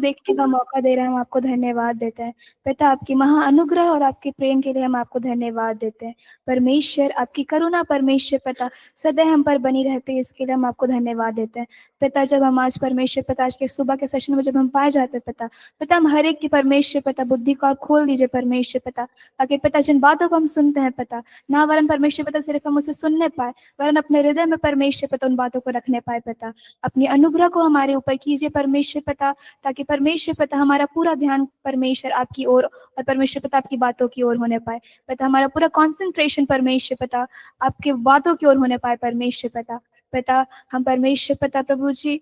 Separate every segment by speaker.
Speaker 1: देखने का मौका दे रहे हैं, हम आपको धन्यवाद देते हैं। पिता, आपकी महा अनुग्रह और आपके प्रेम के लिए हम आपको धन्यवाद देते हैं। परमेश्वर, आपकी करुणा परमेश्वर पिता सदैव हम पर बनी रहती है, इसके लिए हम आपको धन्यवाद देते हैं। पिता, जब हम आज परमेश्वर पिता आज के सुबह के सेशन में जब हम पाए जाते हैं पिता हम हर एक की परमेश्वर पिता बुद्धि को आप खोल दीजिए परमेश्वर पिता, ताकि पिता जिन बातों को हम सुनते हैं पिता, ना वरन परमेश्वर पिता सिर्फ हम उसे सुनने पाए, वरन अपने हृदय में परमेश्वर पिता उन बातों को रखने पाए पिता। अपनी अनुग्रह को हमारे ऊपर कीजिए परमेश्वर पिता, ताकि परमेश्वर पिता हमारा पूरा ध्यान परमेश्वर आपकी ओर और परमेश्वर पिता आपकी बातों की ओर होने पाए। पिता, हमारा पूरा कंसंट्रेशन परमेश्वर पिता आपके बातों की ओर होने पाए परमेश्वर पिता हम परमेश्वर पिता प्रभु जी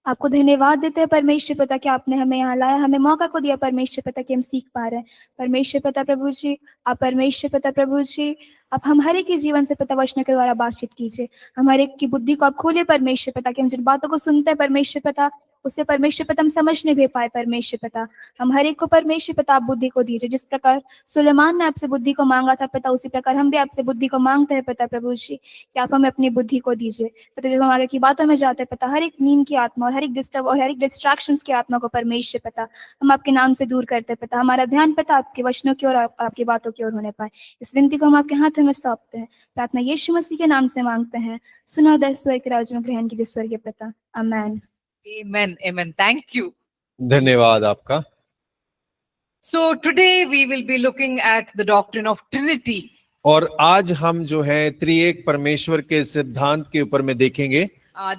Speaker 1: आपको धन्यवाद देते हैं परमेश्वर पिता कि आपने हमें यहाँ लाया, हमें मौका को दिया परमेश्वर पिता कि हम सीख पा रहे हैं। परमेश्वर पिता प्रभु जी, आप परमेश्वर पिता प्रभु जी आप हम हर एक के जीवन से पिता वचनों के द्वारा बातचीत कीजिए। हम हर एक की बुद्धि को आप खोलिए परमेश्वर पिता कि हम जिन बातों को सुनते हैं परमेश्वर पिता उससे परमेश्वर पिता हम समझने भी पाए परमेश्वर पिता। हम हर एक को परमेश्वर पिता आप बुद्धि को दीजिए। जिस प्रकार सुलेमान ने आपसे बुद्धि को मांगा था पिता, उसी प्रकार हम भी आपसे बुद्धि को मांगते हैं पिता प्रभु जी कि आप हमें अपनी बुद्धि को दीजिए पिता। जब हम आगे की बातों में जाते हैं पिता, हर एक नींद की आत्मा और हर एक डिस्टर्ब और हर एक डिस्ट्रैक्शंस की आत्मा को परमेश्वर पिता हम आपके नाम से दूर करते हैं पिता। हमारा ध्यान पिता आपके वचनों की ओर आपकी बातों की ओर होने पाए। इस विनती को हम आपके हाथों में सौंपते हैं, प्रार्थना यीशु मसीह के नाम से मांगते हैं। सुनो दस स्वर्ग के राज्य में ग्रहण कीजिए स्वर्गीय पिता, आमेन।
Speaker 2: Amen. Amen. Thank you.
Speaker 3: धन्यवाद आपका।
Speaker 2: So today we will be looking at the doctrine of Trinity.
Speaker 3: और आज हम जो है त्रिएक परमेश्वर के सिद्धांत के ऊपर में देखेंगे।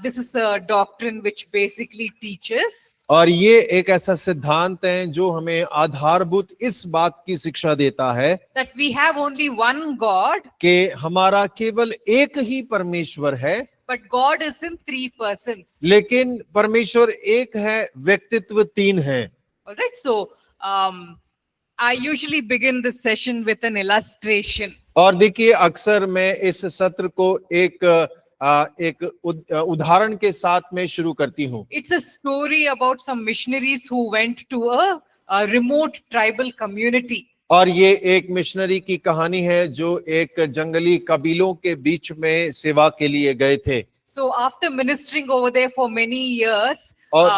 Speaker 2: This is a doctrine which basically teaches
Speaker 3: और ये एक ऐसा सिद्धांत है जो हमें आधारभूत इस बात की शिक्षा देता है
Speaker 2: that we have only one God,
Speaker 3: कि हमारा केवल एक ही परमेश्वर है,
Speaker 2: but God is in three persons.
Speaker 3: लेकिन परमेश्वर एक है, व्यक्तित्व तीन है।
Speaker 2: All right. So I usually begin this session with an illustration.
Speaker 3: और देखिए, अक्सर मैं इस सत्र को एक उदाहरण के साथ में शुरू करती हूँ।
Speaker 2: It's a story about some missionaries who went to a remote tribal community.
Speaker 3: और ये एक मिशनरी की कहानी है जो एक जंगली कबीलों के बीच में सेवा के लिए गए थे।
Speaker 2: So after ministering over there for many years,
Speaker 3: और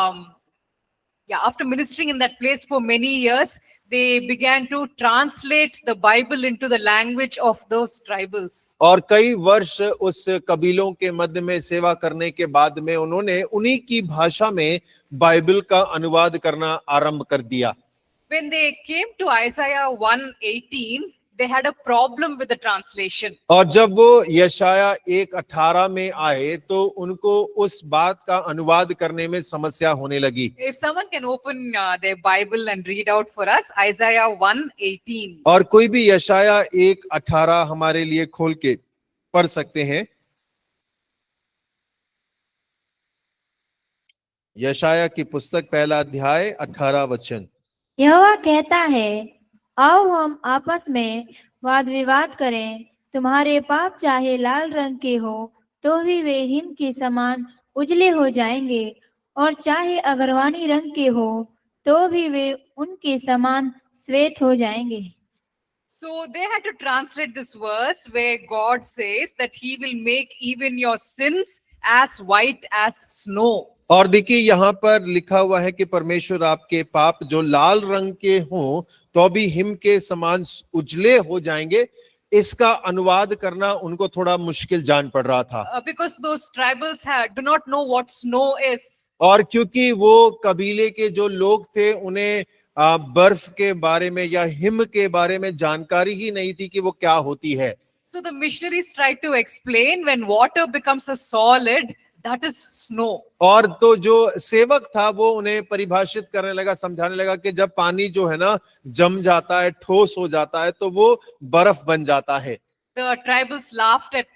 Speaker 2: after ministering in that place for many years, they began to translate the Bible into the language of those tribals.
Speaker 3: और कई वर्ष उस कबीलों के मध्य में सेवा करने के बाद में उन्होंने उन्हीं की भाषा में बाइबल का अनुवाद करना आरंभ कर दिया।
Speaker 2: When they came to Isaiah 1:18, they had a problem with the translation.
Speaker 3: और जब वो यशाया 1:18 में आए तो उनको उस बात का अनुवाद करने में समस्या होने लगी।
Speaker 2: If someone can open their Bible and read out for us, Isaiah 1:18.
Speaker 3: और कोई भी यशाया 1:18 हमारे लिए खोल के पढ़ सकते हैं। यशाया की पुस्तक 1 अध्याय 18 वचन।
Speaker 4: यहोवा कहता है, आओ हम आपस में वाद विवाद करें। तुम्हारे पाप चाहे लाल रंग के हो तो भी वे हिम के समान उजले हो जाएंगे, और चाहे अगरवानी रंग के हो तो भी वे उनके समान श्वेत हो जाएंगे।
Speaker 2: So they had to translate this verse where God says that he will make even your sins as white as snow.
Speaker 3: और देखिए, यहाँ पर लिखा हुआ है कि परमेश्वर आपके पाप जो लाल रंग के हों तो भी हिम के समान उजले हो जाएंगे। इसका अनुवाद करना उनको थोड़ा मुश्किल जान पड़ रहा था।
Speaker 2: Because those tribals do not know what snow is.
Speaker 3: और क्योंकि वो कबीले के जो लोग थे उन्हें बर्फ के बारे में या हिम के बारे में जानकारी ही नहीं थी कि वो क्या होती है।
Speaker 2: So the missionaries tried to explain when water becomes a solid, that is snow.
Speaker 3: और तो जो सेवक था वो उन्हें परिभाषित करने लगा, समझाने लगा कि जब पानी जो है ना जम जाता है, ठोस हो जाता है, तो वो बर्फ बन जाता है।
Speaker 2: The tribals laughed at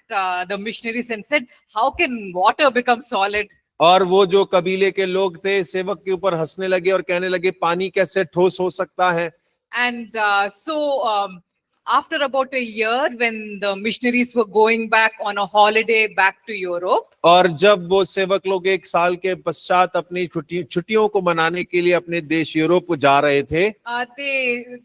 Speaker 2: the missionaries and said, how can water become solid?
Speaker 3: और वो जो कबीले के लोग थे सेवक के ऊपर हंसने लगे और कहने लगे, पानी कैसे ठोस हो सकता है।
Speaker 2: And so after about a year, when the missionaries were going back on a holiday back to Europe,
Speaker 3: और जब वो सेवक लोग 1 साल के पश्चात अपनी छुट्टियों को मनाने के लिए अपने देश यूरोप को जा रहे थे,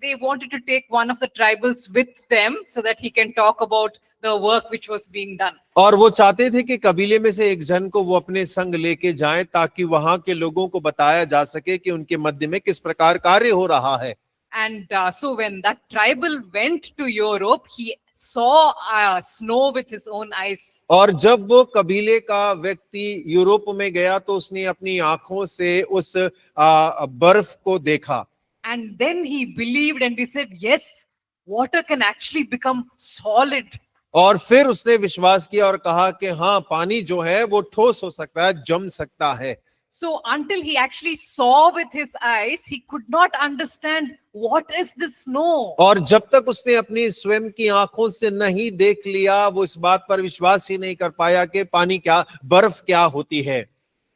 Speaker 2: they wanted to take one of the tribals with them so that he can talk about the work which was being done.
Speaker 3: और वो चाहते थे कि कबीले में से एक जन को वो अपने संग लेके जाएं ताकि वहां के लोगों को बताया जा सके कि उनके मध्य में किस प्रकार कार्य हो रहा है।
Speaker 2: And so when that tribal went to Europe, he saw snow with his own eyes.
Speaker 3: और जब वो कबीले का व्यक्ति यूरोप में गया तो उसने अपनी आंखों से उस बर्फ को देखा।
Speaker 2: And then he believed and he said, yes, water can actually become solid.
Speaker 3: और फिर उसने विश्वास किया और कहा कि हाँ, पानी जो है वो ठोस हो सकता है, जम सकता है।
Speaker 2: So until he actually saw with his eyes, he could not understand what is this snow.
Speaker 3: और जब तक उसने अपनी स्वयं की आंखों से नहीं देख लिया, वो इस बात पर विश्वास ही नहीं कर पाया कि पानी क्या, बर्फ क्या होती है।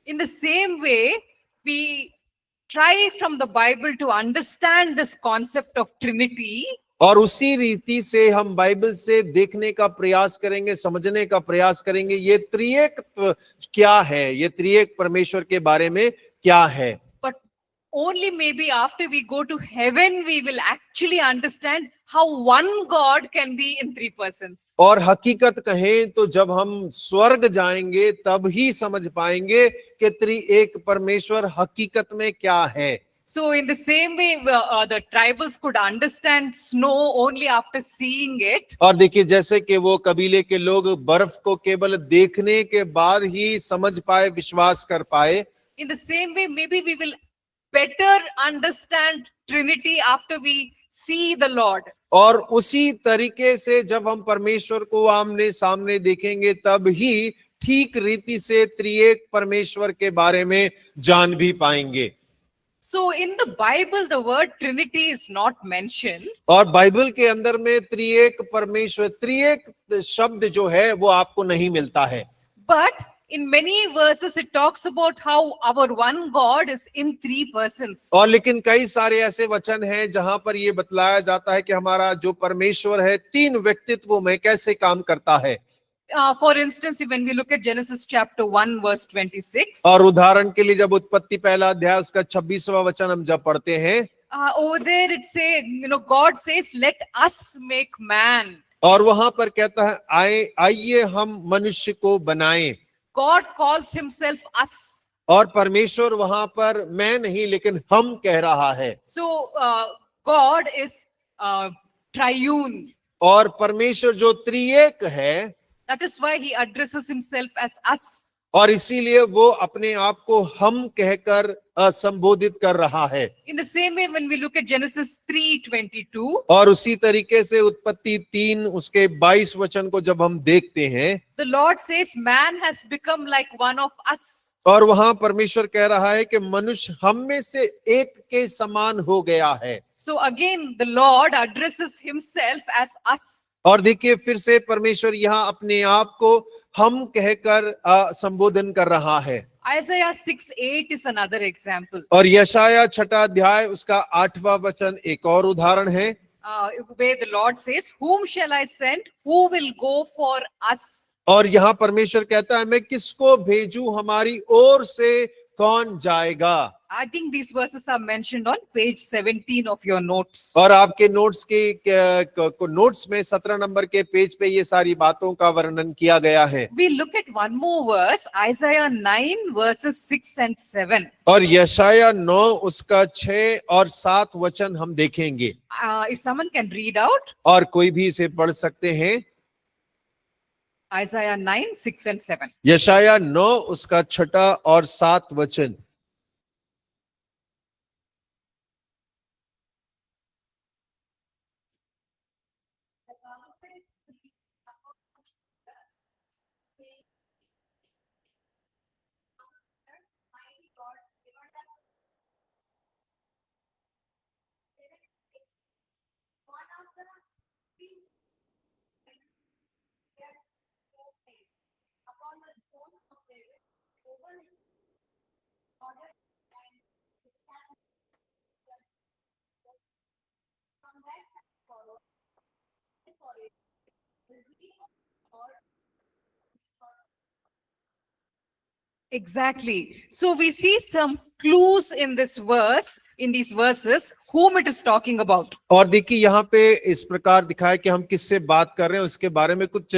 Speaker 2: In the same way, we try from the Bible to understand this concept of Trinity.
Speaker 3: और उसी रीति से हम बाइबल से देखने का प्रयास करेंगे, समझने का प्रयास करेंगे ये त्रिएकत्व क्या है, ये त्रिएक परमेश्वर के बारे में क्या है।
Speaker 2: But only maybe after we go to heaven, we will actually understand how one God can be in three persons.
Speaker 3: और हकीकत कहें तो जब हम स्वर्ग जाएंगे तब ही समझ पाएंगे कि त्रिएक परमेश्वर हकीकत में क्या है।
Speaker 2: So in the same way, the tribals could understand snow only after seeing it.
Speaker 3: और देखिए, जैसे कि वो कबीले के लोग बर्फ को केवल देखने के बाद ही समझ पाए, विश्वास कर पाए,
Speaker 2: In the same way, maybe we will better understand Trinity after we see the Lord.
Speaker 3: और उसी तरीके से जब हम परमेश्वर को आमने सामने देखेंगे तब ही ठीक रीति से त्रिएक परमेश्वर के बारे में जान भी पाएंगे।
Speaker 2: So in the Bible, the word Trinity is not mentioned.
Speaker 3: और बाइबल के अंदर में त्रिएक परमेश्वर, त्रिएक शब्द जो है वो आपको नहीं मिलता है।
Speaker 2: But in many verses, it talks about how our one God is in three persons.
Speaker 3: और लेकिन कई सारे ऐसे वचन हैं जहां पर ये बतलाया जाता है कि हमारा जो परमेश्वर है तीन व्यक्तित्वों में कैसे काम करता है।
Speaker 2: For instance, when we look at Genesis chapter 1, verse 26,
Speaker 3: और उदाहरण के लिए जब उत्पत्ति पहला अध्याय उसका 26वां वचन हम जब पढ़ते हैं,
Speaker 2: over there it say, God says, let us make man.
Speaker 3: और वहां पर कहता है आइए हम मनुष्य को बनाएं।
Speaker 2: God calls himself us.
Speaker 3: और परमेश्वर वहां पर मैं नहीं लेकिन हम कह रहा है।
Speaker 2: So God is triune.
Speaker 3: और परमेश्वर जो त्रिएक है,
Speaker 2: That is why he addresses himself as us.
Speaker 3: और इसीलिए वो अपने आप को हम कहकर संबोधित कर रहा है।
Speaker 2: In the same way, when we look at Genesis 3:22,
Speaker 3: और उसी तरीके से उत्पत्ति 3 उसके 22 वचन को जब हम देखते हैं,
Speaker 2: the Lord says, man has become like one of us.
Speaker 3: और वहां परमेश्वर कह रहा है कि मनुष्य हम में से एक के समान हो गया है।
Speaker 2: So again, the Lord addresses himself as us.
Speaker 3: और देखिए, फिर से परमेश्वर यहाँ अपने आप को हम कहकर संबोधन कर रहा है।
Speaker 2: Isaiah 6:8 is another example.
Speaker 3: और यशाया 6 अध्याय उसका 8वां वचन एक और उदाहरण है,
Speaker 2: Where the Lord says, whom shall I send? Who will go for us?
Speaker 3: और यहाँ परमेश्वर कहता है मैं किसको भेजूं, हमारी ओर से कौन जाएगा।
Speaker 2: I think these verses are mentioned on page 17 of your notes.
Speaker 3: और आपके नोट्स के नोट्स में 17 नंबर के पेज पे ये सारी बातों का वर्णन किया गया है।
Speaker 2: We look at one more verse, Isaiah 9 verses 6 and 7.
Speaker 3: और यशाया 9 उसका 6 और 7 वचन हम देखेंगे।
Speaker 2: If someone can read out,
Speaker 3: और कोई भी इसे पढ़ सकते हैं।
Speaker 2: Isaiah 9, 6 and 7.
Speaker 3: यशाया 9 उसका 6 और 7 वचन।
Speaker 2: Exactly. So we see some clues in this verse, in these verses, whom it is talking about.
Speaker 3: और देखिए यहाँ पे इस प्रकार दिखाया कि हम किससे बात कर रहे हैं, उसके बारे में कुछ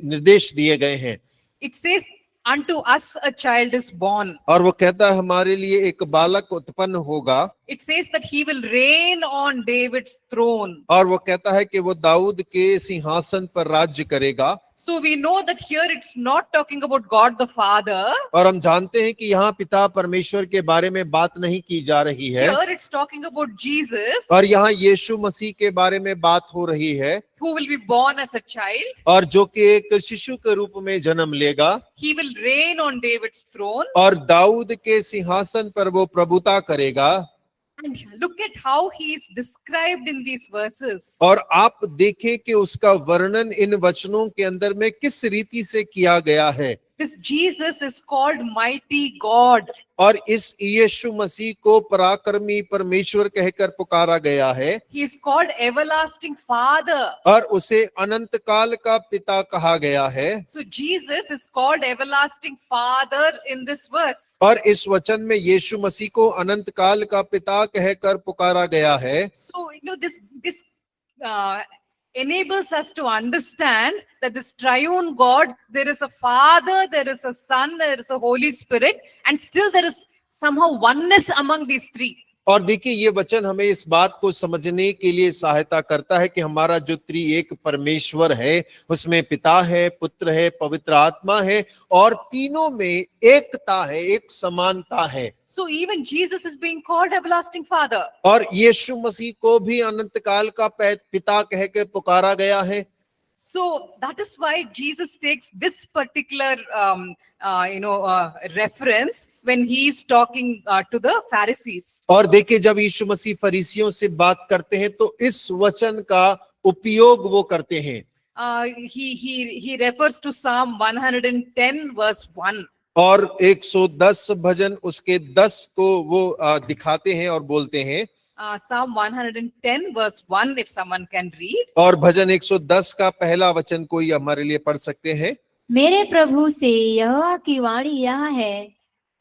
Speaker 3: निर्देश दिए गए हैं।
Speaker 2: It says, unto us a child is born.
Speaker 3: और वो कहता है हमारे लिए एक बालक उत्पन्न होगा।
Speaker 2: It says that he will reign on David's throne.
Speaker 3: और वो कहता है कि वो दाऊद के सिंहासन पर राज्य करेगा।
Speaker 2: So we know that here it's not talking about God the Father.
Speaker 3: और हम जानते हैं कि यहाँ पिता परमेश्वर के बारे में बात नहीं की जा रही है।
Speaker 2: Here it's talking about Jesus,
Speaker 3: और यहाँ यीशु मसीह के बारे में बात हो रही है,
Speaker 2: who will be born as a child.
Speaker 3: और जो कि एक शिशु के रूप में जन्म लेगा।
Speaker 2: He will reign on David's throne.
Speaker 3: और दाऊद के सिंहासन पर वो प्रभुता करेगा।
Speaker 2: And look at how he is described in these verses.
Speaker 3: और आप देखें कि उसका वर्णन इन वचनों के अंदर में किस रीति से किया गया है।
Speaker 2: This Jesus is called mighty God.
Speaker 3: और इस यीशु मसीह को पराक्रमी परमेश्वर कहकर पुकारा गया है।
Speaker 2: He is called everlasting Father.
Speaker 3: और उसे अनंत काल का पिता कहा गया है।
Speaker 2: So Jesus is called everlasting Father in this verse.
Speaker 3: और इस वचन में यीशु मसीह को अनंत काल का पिता कहकर पुकारा गया है।
Speaker 2: So this enables us to understand that this triune God, there is a Father, there is a Son, there is a Holy Spirit, and still there is somehow oneness among these three.
Speaker 3: और देखिए ये वचन हमें इस बात को समझने के लिए सहायता करता है कि हमारा जो त्रिएक परमेश्वर है, उसमें पिता है, पुत्र है, पवित्र आत्मा है, और तीनों में एकता है, एक समानता है।
Speaker 2: So even Jesus is being called everlasting Father.
Speaker 3: और यीशु मसीह को भी अनंत काल का पिता कहकर पुकारा गया है।
Speaker 2: So that is why Jesus takes this particular reference when he is talking to the Pharisees.
Speaker 3: और देखिए जब यीशु मसीह फरीसियों से बात करते हैं तो इस वचन का उपयोग वो करते हैं।
Speaker 2: He refers to Psalm 110 verse 1.
Speaker 3: और 110 भजन उसके 10 को वो दिखाते हैं और बोलते हैं।
Speaker 2: Psalm 110 verse 1 if someone can read.
Speaker 3: और भजन 110 का पहला वचन कोई हमारे लिए पढ़ सकते हैं।
Speaker 4: मेरे प्रभु से यहोवा की वाणी यह है,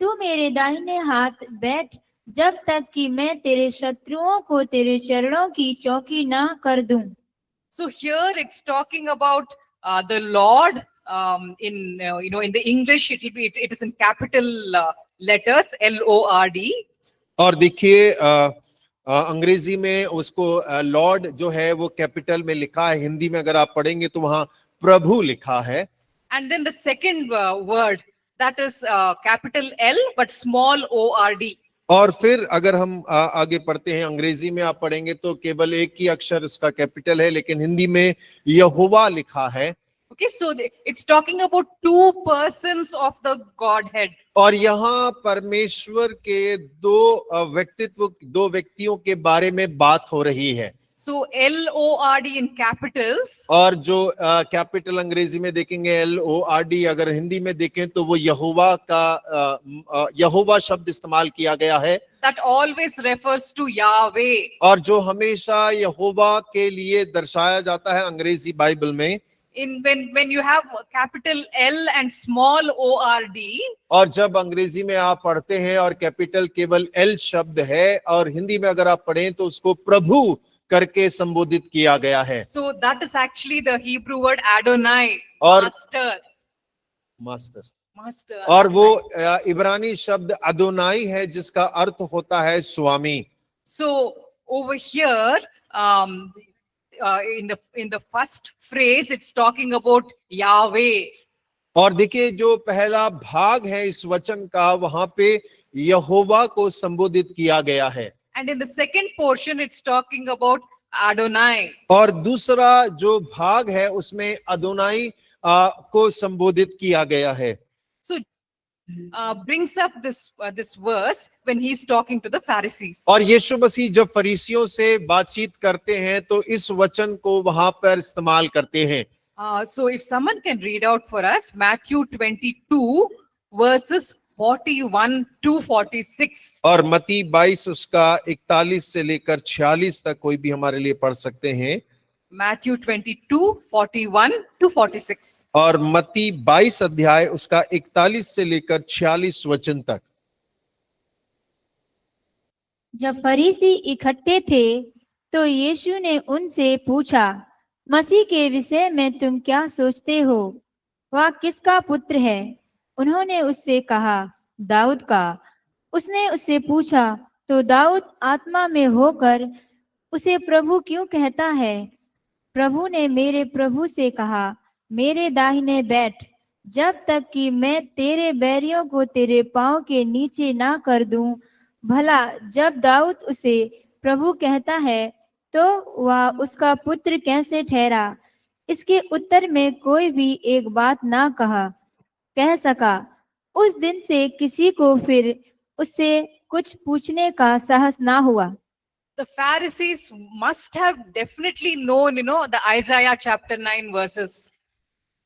Speaker 4: तू मेरे दाहिने हाथ बैठ, जब तक कि मैं तेरे शत्रुओं को तेरे चरणों की चौकी ना कर दूं।
Speaker 2: So here it's talking about the Lord. In the English it is in capital letters LORD.
Speaker 3: और देखिए अंग्रेजी में उसको लॉर्ड जो है वो कैपिटल में लिखा है। हिंदी में अगर आप पढ़ेंगे तो वहां प्रभु लिखा है।
Speaker 2: And then the second word, that is capital L but small ORD.
Speaker 3: और फिर अगर हम आगे पढ़ते हैं, अंग्रेजी में आप पढ़ेंगे तो केवल एक ही अक्षर उसका कैपिटल है, लेकिन हिंदी में यहोवा लिखा है।
Speaker 2: Okay, so it's talking about two persons of the Godhead.
Speaker 3: और यहाँ परमेश्वर के दो व्यक्तियों के बारे में बात हो रही है।
Speaker 2: So LORD in capitals.
Speaker 3: और जो कैपिटल अंग्रेजी में देखेंगे LORD, अगर हिंदी में देखें तो वो यहोवा शब्द इस्तेमाल किया गया है।
Speaker 2: That always refers to Yahweh.
Speaker 3: और जो हमेशा यहोवा के लिए दर्शाया जाता है अंग्रेजी बाइबल में।
Speaker 2: When you have capital L and small ORD.
Speaker 3: और जब अंग्रेजी में आप पढ़ते हैं और कैपिटल केवल L शब्द है, और हिंदी में अगर आप पढ़ें तो उसको प्रभु करके संबोधित किया गया है।
Speaker 2: So that is actually the Hebrew word Adonai,
Speaker 3: और
Speaker 2: master.
Speaker 3: और वो इब्रानी शब्द अदोनाई है जिसका अर्थ होता है स्वामी।
Speaker 2: So over here, in the first phrase, it's talking about Yahweh.
Speaker 3: और देखिए जो पहला भाग है इस वचन का, वहां पे यहोवा को संबोधित किया गया है।
Speaker 2: And in the second portion, it's talking about Adonai.
Speaker 3: और दूसरा जो भाग है उसमें अदोनाई को संबोधित किया गया है।
Speaker 2: So brings up this verse when he's talking to the Pharisees.
Speaker 3: और यीशु मसीह जब फरीसियों से बातचीत करते हैं तो इस वचन को वहां पर इस्तेमाल करते हैं।
Speaker 2: So if someone can read out for us Matthew 22 verses 41 to 46.
Speaker 3: और मत्ती 22 उसका 41 से लेकर 46 तक कोई भी हमारे लिए पढ़ सकते हैं।
Speaker 2: Matthew 22, 41 to 46.
Speaker 3: और मत्ती 22 अध्याय उसका 41 से लेकर 46 वचन तक।
Speaker 4: जब फरीसी इकट्ठे थे तो यीशु ने उनसे पूछा, मसीह के विषय में तुम क्या सोचते हो? वह किसका पुत्र है? उन्होंने उससे कहा, दाऊद का। उसने उससे पूछा, तो दाऊद आत्मा में होकर उसे प्रभु क्यों कहता है? प्रभु ने मेरे प्रभु से कहा, मेरे दाहिने बैठ, जब तक कि मैं तेरे बैरियों को तेरे पांव के नीचे ना कर दूं। भला जब दाऊद उसे प्रभु कहता है तो वह उसका पुत्र कैसे ठहरा? इसके उत्तर में कोई भी एक बात ना कह सका। उस दिन से किसी को फिर उससे कुछ पूछने का साहस ना हुआ।
Speaker 2: The Pharisees must have definitely known, the Isaiah chapter 9 verses.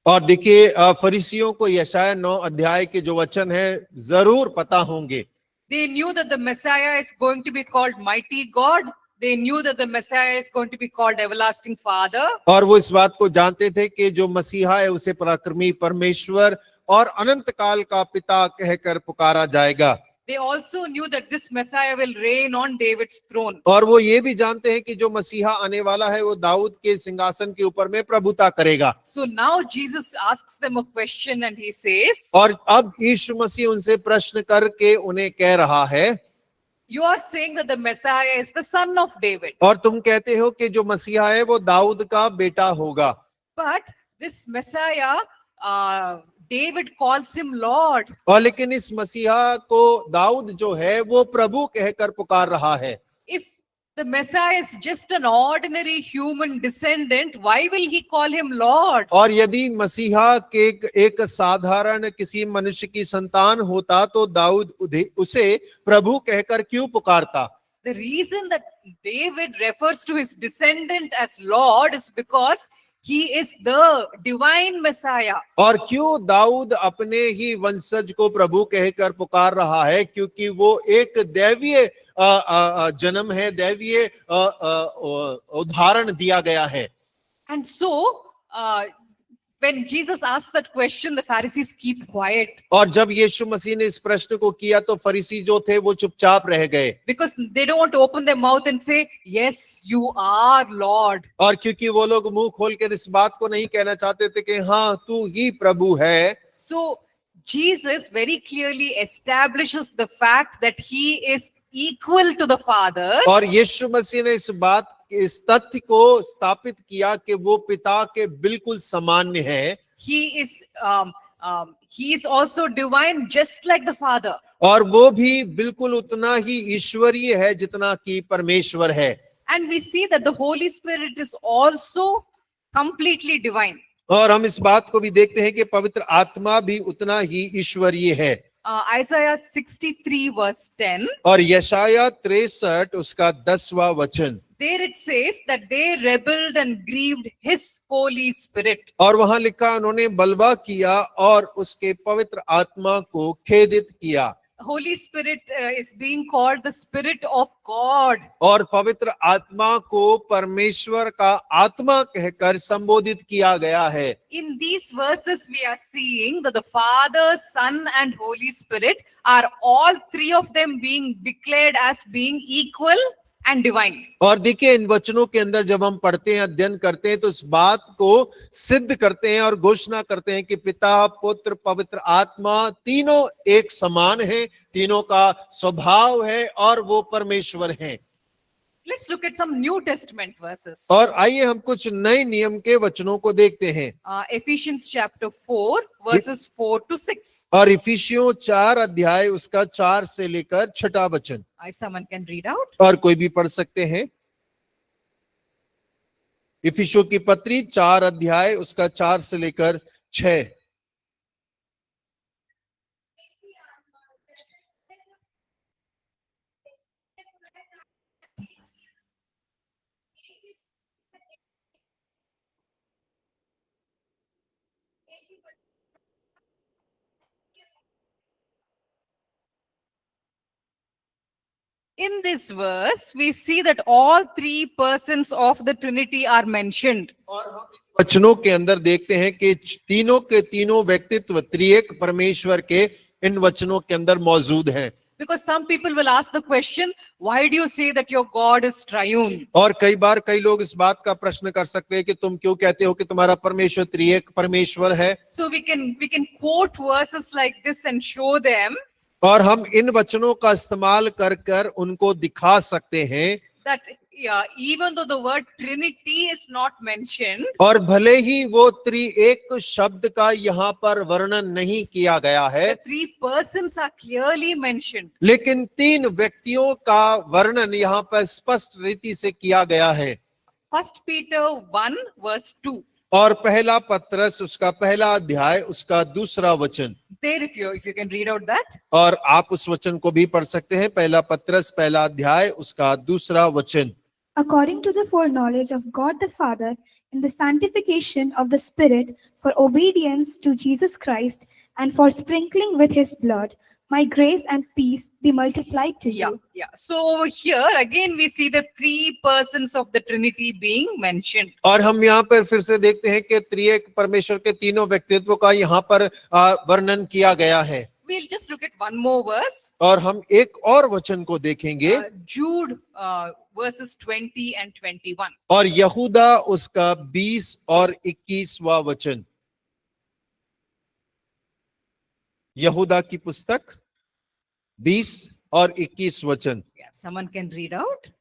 Speaker 3: और देखिए फरीसियों को यशाया 9 अध्याय के जो वचन है जरूर पता होंगे।
Speaker 2: They knew that the Messiah is going to be called Mighty God. They knew that the Messiah is going to be called Everlasting Father.
Speaker 3: और वो इस बात को जानते थे कि जो मसीहा है उसे पराक्रमी परमेश्वर और अनंत काल का पिता कहकर पुकारा जाएगा।
Speaker 2: They also knew that this Messiah will reign on David's throne.
Speaker 3: और वो ये भी जानते हैं कि जो मसीहा आने वाला है वो दाऊद के सिंहासन के ऊपर में प्रभुता करेगा।
Speaker 2: So now Jesus asks them a question and he says,
Speaker 3: और अब यीशु मसीह उनसे प्रश्न करके उन्हें कह रहा है,
Speaker 2: you are saying that the Messiah is the son of David.
Speaker 3: और तुम कहते हो कि जो मसीहा है वो दाऊद का बेटा होगा।
Speaker 2: But this Messiah, David calls him Lord.
Speaker 3: और लेकिन इस मसीहा को दाऊद जो है वो प्रभु कहकर पुकार रहा है।
Speaker 2: If the Messiah is just an ordinary human descendant, why will he call him Lord?
Speaker 3: और यदि मसीहा के एक साधारण किसी मनुष्य की संतान होता तो दाऊद उसे प्रभु कहकर क्यों पुकारता?
Speaker 2: The reason that David refers to his descendant as Lord is because he is the divine Messiah.
Speaker 3: और क्यों दाऊद अपने ही वंशज को प्रभु कहकर पुकार रहा है? क्योंकि वो एक दैवीय जन्म है, दैवीय उदाहरण दिया गया है।
Speaker 2: And so, when Jesus asked that question, the Pharisees keep quiet
Speaker 3: और जब यीशु मसीह ने इस प्रश्न को किया तो फरीसी जो थे वो चुपचाप रह गए,
Speaker 2: because they don't want to open their mouth and say, yes, you are Lord.
Speaker 3: और क्योंकि वो लोग मुंह खोलकर इस बात को नहीं कहना चाहते थे कि हाँ तू ही प्रभु है।
Speaker 2: So Jesus very clearly establishes the fact that he is equal to the Father.
Speaker 3: और यीशु मसीह ने इस तथ्य को स्थापित किया कि वो पिता के बिल्कुल सामान्य है।
Speaker 2: He is also divine just like the Father.
Speaker 3: और वो भी बिल्कुल उतना ही ईश्वरीय है जितना कि परमेश्वर है।
Speaker 2: And we see that the Holy Spirit is also completely divine.
Speaker 3: और हम इस बात को भी देखते हैं कि पवित्र आत्मा भी उतना ही ईश्वरीय है।
Speaker 2: Isaiah 63 verse 10.
Speaker 3: और यशाया 63 उसका 10वां वचन,
Speaker 2: There it says that they rebelled and grieved his Holy Spirit.
Speaker 3: और वहां लिखा उन्होंने बलवा किया और उसके पवित्र आत्मा को खेदित किया।
Speaker 2: Holy Spirit is being called the Spirit of God.
Speaker 3: और पवित्र आत्मा को परमेश्वर का आत्मा कहकर संबोधित किया गया है।
Speaker 2: In these verses, we are seeing that the Father, Son, and Holy Spirit are all three of them being declared as being equal and divine.
Speaker 3: और देखिए इन वचनों के अंदर जब हम पढ़ते हैं, अध्ययन करते हैं तो इस बात को सिद्ध करते हैं और घोषणा करते हैं कि पिता, पुत्र, पवित्र आत्मा तीनों एक समान हैं, तीनों का स्वभाव है और वो परमेश्वर हैं।
Speaker 2: Let's look at some New Testament verses.
Speaker 3: और आइए हम कुछ नए नियम के वचनों को देखते हैं।
Speaker 2: Ephesians chapter 4 verses 4 to 6.
Speaker 3: और इफिसियों 4 अध्याय उसका 4 से लेकर 6 वचन,
Speaker 2: If someone can read out.
Speaker 3: और कोई भी पढ़ सकते हैं। इफिसियों की पत्री 4 अध्याय उसका 4 से लेकर 6।
Speaker 2: In this verse, we see that all three persons of the Trinity are mentioned.
Speaker 3: और हम इन वचनों के अंदर देखते हैं कि तीनों के तीनों व्यक्तित्व त्रिएक परमेश्वर के इन वचनों के अंदर मौजूद हैं।
Speaker 2: Because some people will ask the question, why do you say that your God is triune?
Speaker 3: और कई बार कई लोग इस बात का प्रश्न कर सकते हैं कि तुम क्यों कहते हो कि तुम्हारा परमेश्वर त्रिएक परमेश्वर है।
Speaker 2: So we can quote verses like this and show them
Speaker 3: और हम इन वचनों का इस्तेमाल कर कर उनको दिखा सकते हैं
Speaker 2: that even though the word Trinity is not mentioned,
Speaker 3: और भले ही वो त्रिएक शब्द का यहाँ पर वर्णन नहीं किया गया है,
Speaker 2: the three persons are clearly mentioned.
Speaker 3: लेकिन तीन व्यक्तियों का वर्णन यहाँ पर स्पष्ट रीति से किया गया है।
Speaker 2: 1 Peter 1 verse 2.
Speaker 3: और पहला पत्रस उसका पहला अध्याय उसका दूसरा वचन।
Speaker 2: There, if you can read out that.
Speaker 3: और आप उस वचन को भी पढ़ सकते हैं। पहला पत्रस पहला अध्याय उसका दूसरा वचन।
Speaker 1: According to the foreknowledge of God the Father, in the sanctification of the Spirit, for obedience to Jesus Christ, and for sprinkling with his blood, my grace and peace be multiplied to you.
Speaker 2: Yeah. So over here again we see the three persons of the Trinity being mentioned.
Speaker 3: और हम यहाँ पर फिर से देखते हैं कि त्रिएक परमेश्वर के तीनों व्यक्तित्व का यहाँ पर वर्णन किया गया है।
Speaker 2: We'll just look at one more verse.
Speaker 3: और हम एक और वचन को देखेंगे।
Speaker 2: Jude verses 20 and 21.
Speaker 3: और यहूदा उसका 20 और 21वां वचन। यहूदा की पुस्तक 20 और 21 वचन।
Speaker 2: Yeah, someone can read out.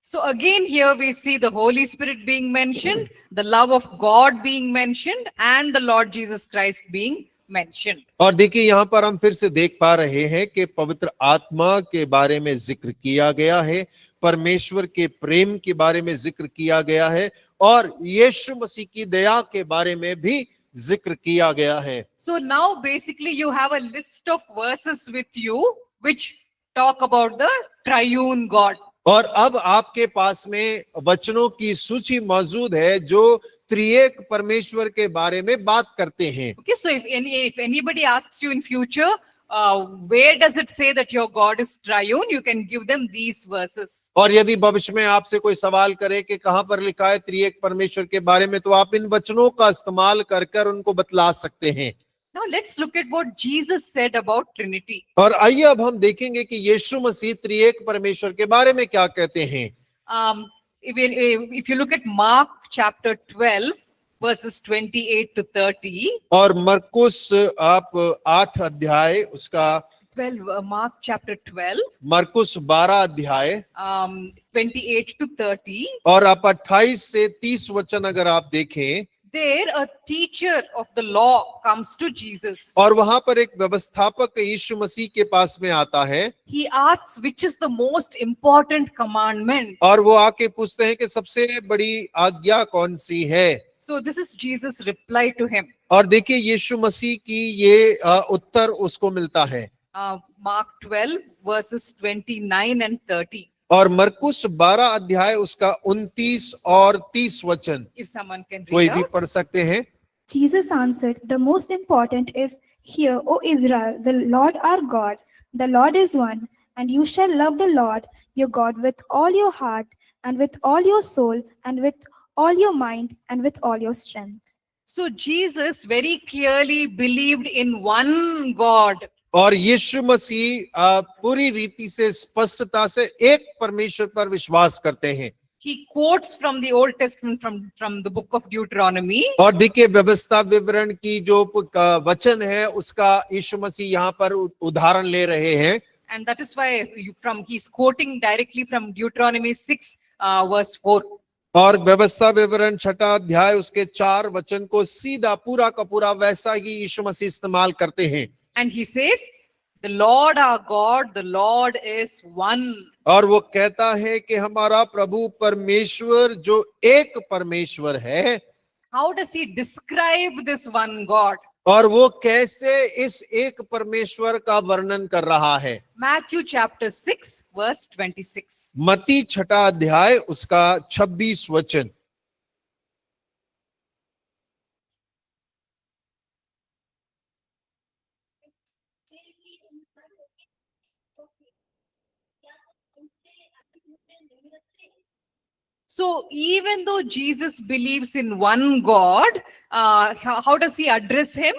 Speaker 2: So again here we see the Holy Spirit being mentioned, the love of God being mentioned, and the Lord Jesus Christ being mentioned.
Speaker 3: और देखिए यहाँ पर हम फिर से देख पा रहे हैं कि पवित्र आत्मा के बारे में जिक्र किया गया है, परमेश्वर के प्रेम के बारे में जिक्र किया गया है और यीशु मसीह की दया के बारे में भी जिक्र किया गया है।
Speaker 2: So now basically you have a list of verses with you which talk about the triune God.
Speaker 3: और अब आपके पास में वचनों की सूची मौजूद है जो त्रिएक परमेश्वर के बारे में बात करते हैं।
Speaker 2: Okay, so if anybody asks you in future, where does it say that your God is triune, you can give them these verses.
Speaker 3: और यदि भविष्य में आपसे कोई सवाल करे कि कहां पर लिखा है त्रिएक परमेश्वर के बारे में, तो आप इन वचनों का इस्तेमाल कर कर उनको बतला सकते हैं।
Speaker 2: Now let's look at what Jesus said about Trinity.
Speaker 3: और आइए अब हम देखेंगे कि यीशु मसीह त्रिएक परमेश्वर के बारे में क्या कहते हैं।
Speaker 2: If you look at Mark chapter 12 verses 28 to 30.
Speaker 3: और मरकुस आप 8 अध्याय उसका
Speaker 2: 12 Mark chapter 12
Speaker 3: मरकुस 12 अध्याय
Speaker 2: 28 to 30.
Speaker 3: और आप 28 से 30 वचन अगर आप देखें,
Speaker 2: There a teacher of the law comes to Jesus.
Speaker 3: और वहां पर एक व्यवस्थापक यीशु मसीह के पास में आता है।
Speaker 2: He asks which is the most important commandment.
Speaker 3: और वो आके पूछते हैं कि सबसे बड़ी आज्ञा कौन सी है।
Speaker 2: So this is Jesus' reply to him.
Speaker 3: और देखिए यीशु मसीह की ये उत्तर उसको मिलता है।
Speaker 2: Mark 12 verses 29 and 30.
Speaker 3: और मरकुस 12 अध्याय उसका 29 और 30 वचन
Speaker 2: If someone can
Speaker 3: कोई
Speaker 2: read
Speaker 3: भी
Speaker 2: out.
Speaker 3: पढ़ सकते हैं।
Speaker 1: Jesus answered, the most important is, hear, O Israel, the Lord our God, the Lord is one, and you shall love the Lord your God with all your heart, and with all your soul, and with all your mind, and with all your strength.
Speaker 2: So Jesus very clearly believed in one God.
Speaker 3: और यीशु मसीह पूरी रीति से स्पष्टता से एक परमेश्वर पर विश्वास करते हैं।
Speaker 2: He quotes from the Old Testament from the book of Deuteronomy.
Speaker 3: और देखिए व्यवस्था विवरण की जो वचन है उसका यीशु मसीह यहाँ पर उदाहरण ले रहे हैं।
Speaker 2: And that is why he's quoting directly from Deuteronomy 6 verse 4.
Speaker 3: और व्यवस्था विवरण 6 अध्याय उसके 4 वचन को सीधा पूरा का पूरा वैसा ही यीशु मसीह इस्तेमाल करते हैं।
Speaker 2: And he says, the Lord our God, the Lord is one.
Speaker 3: और वो कहता है कि हमारा प्रभु परमेश्वर जो एक परमेश्वर है,
Speaker 2: how does he describe this one God?
Speaker 3: और वो कैसे इस एक परमेश्वर का वर्णन कर रहा है।
Speaker 2: Matthew chapter 6 verse 26.
Speaker 3: मत्ती 6 अध्याय उसका 26 वचन।
Speaker 2: So even though Jesus believes in one God, how does he address him?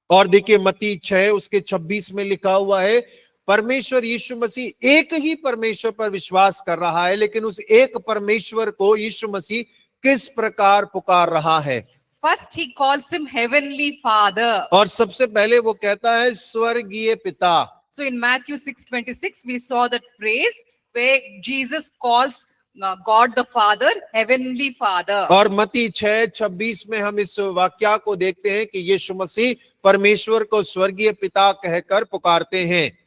Speaker 3: और देखिए मत्ती 6 उसके 26 में लिखा हुआ है, परमेश्वर यीशु मसीह एक ही परमेश्वर पर विश्वास कर रहा है, लेकिन उस एक परमेश्वर को यीशु मसीह किस प्रकार पुकार रहा है।
Speaker 2: First he calls him heavenly Father.
Speaker 3: और सबसे पहले वो कहता है स्वर्गीय पिता।
Speaker 2: So in Matthew 6:26 we saw that phrase where Jesus calls God the Father heavenly Father.
Speaker 3: और मत्ती 6:26 में हम इस वाक्या को देखते हैं कि यीशु मसीह परमेश्वर को स्वर्गीय पिता कहकर पुकारते हैं।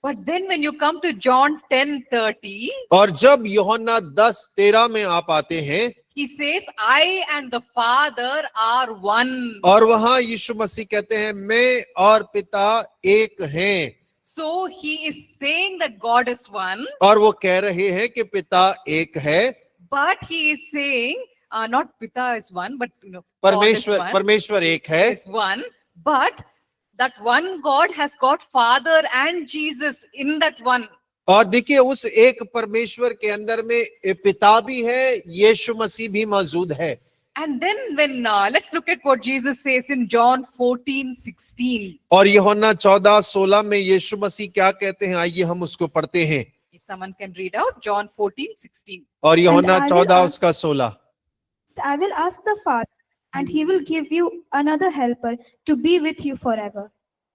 Speaker 2: But then when you come to John 10:30,
Speaker 3: और जब यूहन्ना 10:13 में आप आते हैं,
Speaker 2: he says, I and the Father are one.
Speaker 3: और वहां यीशु मसीह कहते हैं मैं और पिता एक हैं।
Speaker 2: So he is saying that God is one,
Speaker 3: और वो कह रहे हैं कि पिता एक है,
Speaker 2: but he is saying, not Pita is one, but God is one,
Speaker 3: परमेश्वर एक है,
Speaker 2: is one, but that one God has got Father and Jesus in that one.
Speaker 3: और देखिए उस एक परमेश्वर के अंदर में पिता भी है, यीशु मसीह भी मौजूद है।
Speaker 2: And then when let's look at what Jesus says in John 14:16.
Speaker 3: और यूहन्ना 14:16 में यीशु मसीह क्या कहते हैं, आइए हम उसको पढ़ते हैं।
Speaker 2: If someone can read out John 14:16.
Speaker 3: और यूहन्ना
Speaker 1: And I will
Speaker 3: 14
Speaker 1: ask-
Speaker 3: उसका 16।
Speaker 1: I will ask the Father, and he will give you another helper to be with you forever.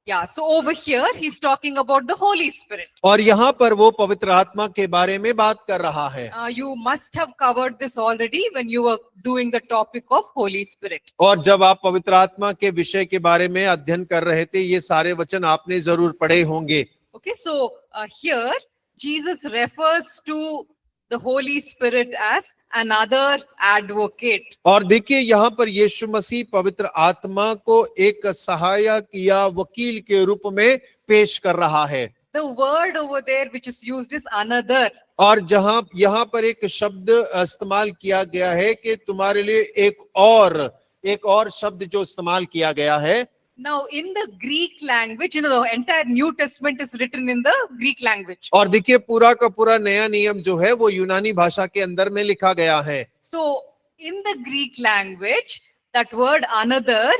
Speaker 2: Yeah, so over here he's talking about the Holy Spirit.
Speaker 3: और यहाँ पर वो पवित्र आत्मा के बारे में बात कर रहा है।
Speaker 2: You must have covered this already when you were doing the topic of Holy Spirit.
Speaker 3: और जब आप पवित्र आत्मा के विषय के बारे में अध्ययन कर रहे थे, ये सारे वचन आपने जरूर पढ़े होंगे।
Speaker 2: Okay, so here Jesus refers to the Holy Spirit as another advocate.
Speaker 3: और देखिए यहाँ पर यीशु मसीह पवित्र आत्मा को एक सहायक या वकील के रूप में पेश कर रहा है।
Speaker 2: The word over there which is used is another.
Speaker 3: और जहां यहाँ पर एक शब्द इस्तेमाल किया गया है कि तुम्हारे लिए एक और शब्द जो इस्तेमाल किया गया है।
Speaker 2: Now in the Greek language, the entire New Testament is written in the Greek language.
Speaker 3: और देखिए पूरा का पूरा नया नियम जो है वो यूनानी भाषा के अंदर में लिखा गया है।
Speaker 2: So in the Greek language, that word another,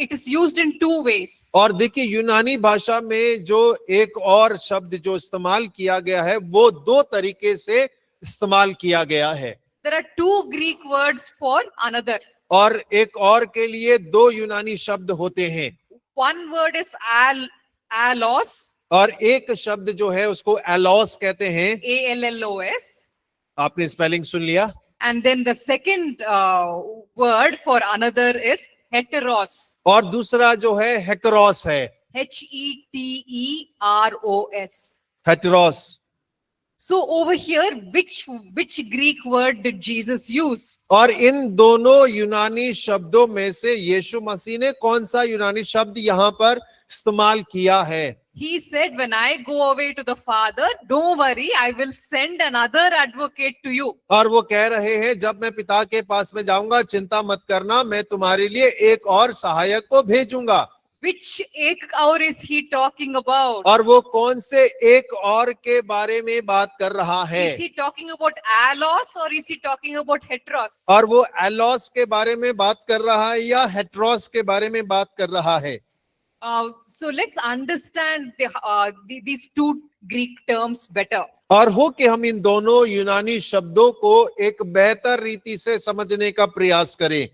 Speaker 2: it is used in two ways.
Speaker 3: और देखिए यूनानी भाषा में जो एक और शब्द जो इस्तेमाल किया गया है वो दो तरीके से इस्तेमाल किया गया है।
Speaker 2: There are two Greek words for another.
Speaker 3: और एक और के लिए दो यूनानी शब्द होते हैं।
Speaker 2: One word is allos,
Speaker 3: और एक शब्द जो है उसको एलोस कहते हैं।
Speaker 2: ALLOS.
Speaker 3: आपने स्पेलिंग सुन लिया।
Speaker 2: And then the second word for another is heteros.
Speaker 3: और दूसरा जो है हेक्रोस है,
Speaker 2: HETEROS.
Speaker 3: हेटेरोस।
Speaker 2: So over here, which Greek word did Jesus use?
Speaker 3: और इन दोनों यूनानी शब्दों में से यीशु मसीह ने कौन सा यूनानी शब्द यहाँ पर इस्तेमाल किया है?
Speaker 2: He said, when I go away to the Father, don't worry, I will send another advocate to you.
Speaker 3: और वो कह रहे हैं जब मैं पिता के पास में जाऊंगा चिंता मत करना, मैं तुम्हारे लिए एक और सहायक को भेजूंगा।
Speaker 2: Which एक और is he talking about?
Speaker 3: और वो कौन से एक और के बारे में बात कर रहा है?
Speaker 2: Is he talking about allos or is he talking about heteros?
Speaker 3: और वो एलोस के बारे में बात कर रहा है या हेट्रोस के बारे में बात कर रहा है?
Speaker 2: So let's understand these two Greek terms better.
Speaker 3: और हो कि हम इन दोनों यूनानी शब्दों को एक बेहतर रीति से समझने का प्रयास करें।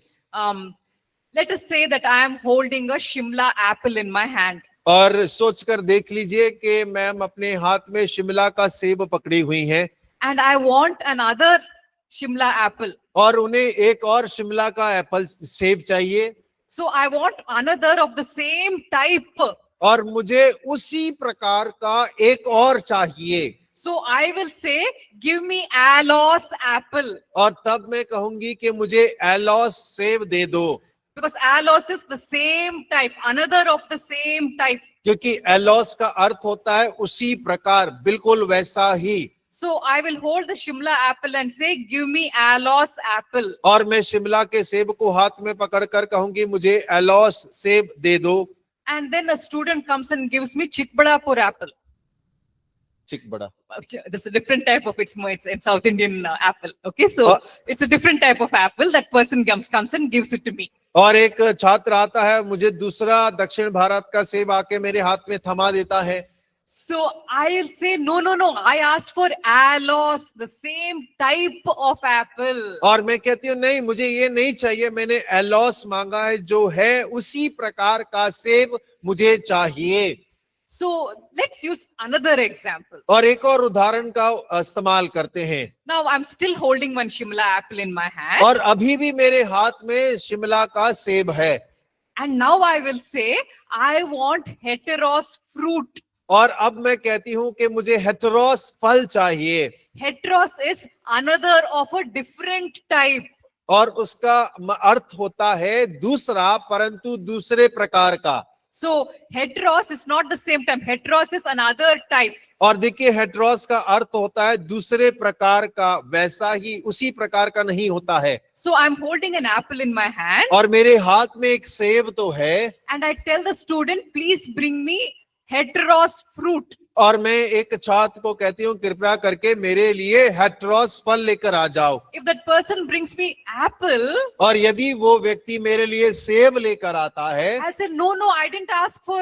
Speaker 2: Let us say that I am holding a Shimla apple in my hand.
Speaker 3: और सोचकर देख लीजिए कि मैम अपने हाथ में शिमला का सेब पकड़ी हुई हैं।
Speaker 2: And I want another Shimla apple.
Speaker 3: और उन्हें एक और शिमला का एप्पल सेब चाहिए।
Speaker 2: So I want another of the same type.
Speaker 3: और मुझे उसी प्रकार का एक और चाहिए।
Speaker 2: So I will say, give me Alos apple,
Speaker 3: और तब मैं कहूंगी कि मुझे एलोस सेब दे दो,
Speaker 2: because Alos is the same type, another of the same type.
Speaker 3: क्योंकि एलोस का अर्थ होता है उसी प्रकार, बिल्कुल वैसा ही।
Speaker 2: So I will hold the Shimla apple and say, give me Alos apple.
Speaker 3: और मैं शिमला के सेब को हाथ में पकड़कर कहूंगी मुझे एलोस सेब दे दो।
Speaker 2: And then a student comes and gives me Chikbadapur apple.
Speaker 3: चिक बड़ा।
Speaker 2: This is a different type of it's in South Indian apple. Okay, so it's a different type of apple. That person comes and gives it to me.
Speaker 3: और एक छात्र आता है, मुझे दूसरा दक्षिण भारत का सेब आके मेरे हाथ में थमा देता है।
Speaker 2: So I'll say, no, I asked for Alos, the same type of apple.
Speaker 3: और मैं कहती हूँ नहीं, मुझे ये नहीं चाहिए, मैंने एलोस मांगा है, जो है उसी प्रकार का सेब मुझे चाहिए।
Speaker 2: So let's use another example.
Speaker 3: और एक और उदाहरण का इस्तेमाल करते हैं।
Speaker 2: Now I'm still holding one Shimla apple in my hand.
Speaker 3: और अभी भी मेरे हाथ में शिमला का सेब है।
Speaker 2: And now I will say, I want heteros fruit.
Speaker 3: और अब मैं कहती हूँ कि मुझे हेटेरोस फल चाहिए।
Speaker 2: Heteros is another of a different type.
Speaker 3: और उसका अर्थ होता है दूसरा, परंतु दूसरे प्रकार का।
Speaker 2: So heteros is not the same type. Heteros is another type.
Speaker 3: और देखिए, हेटेरोस का अर्थ होता है दूसरे प्रकार का, वैसा ही उसी प्रकार का नहीं होता है।
Speaker 2: So I'm holding an apple in my hand.
Speaker 3: और मेरे हाथ में एक सेब तो है।
Speaker 2: And I tell the student, please bring me heteros fruit.
Speaker 3: और मैं एक छात्र को कहती हूँ, कृपया करके मेरे लिए हेटेरोस फल लेकर आ जाओ।
Speaker 2: If that person brings me apple,
Speaker 3: और यदि वो व्यक्ति मेरे लिए सेब लेकर आता है,
Speaker 2: I'll say, no, I didn't ask for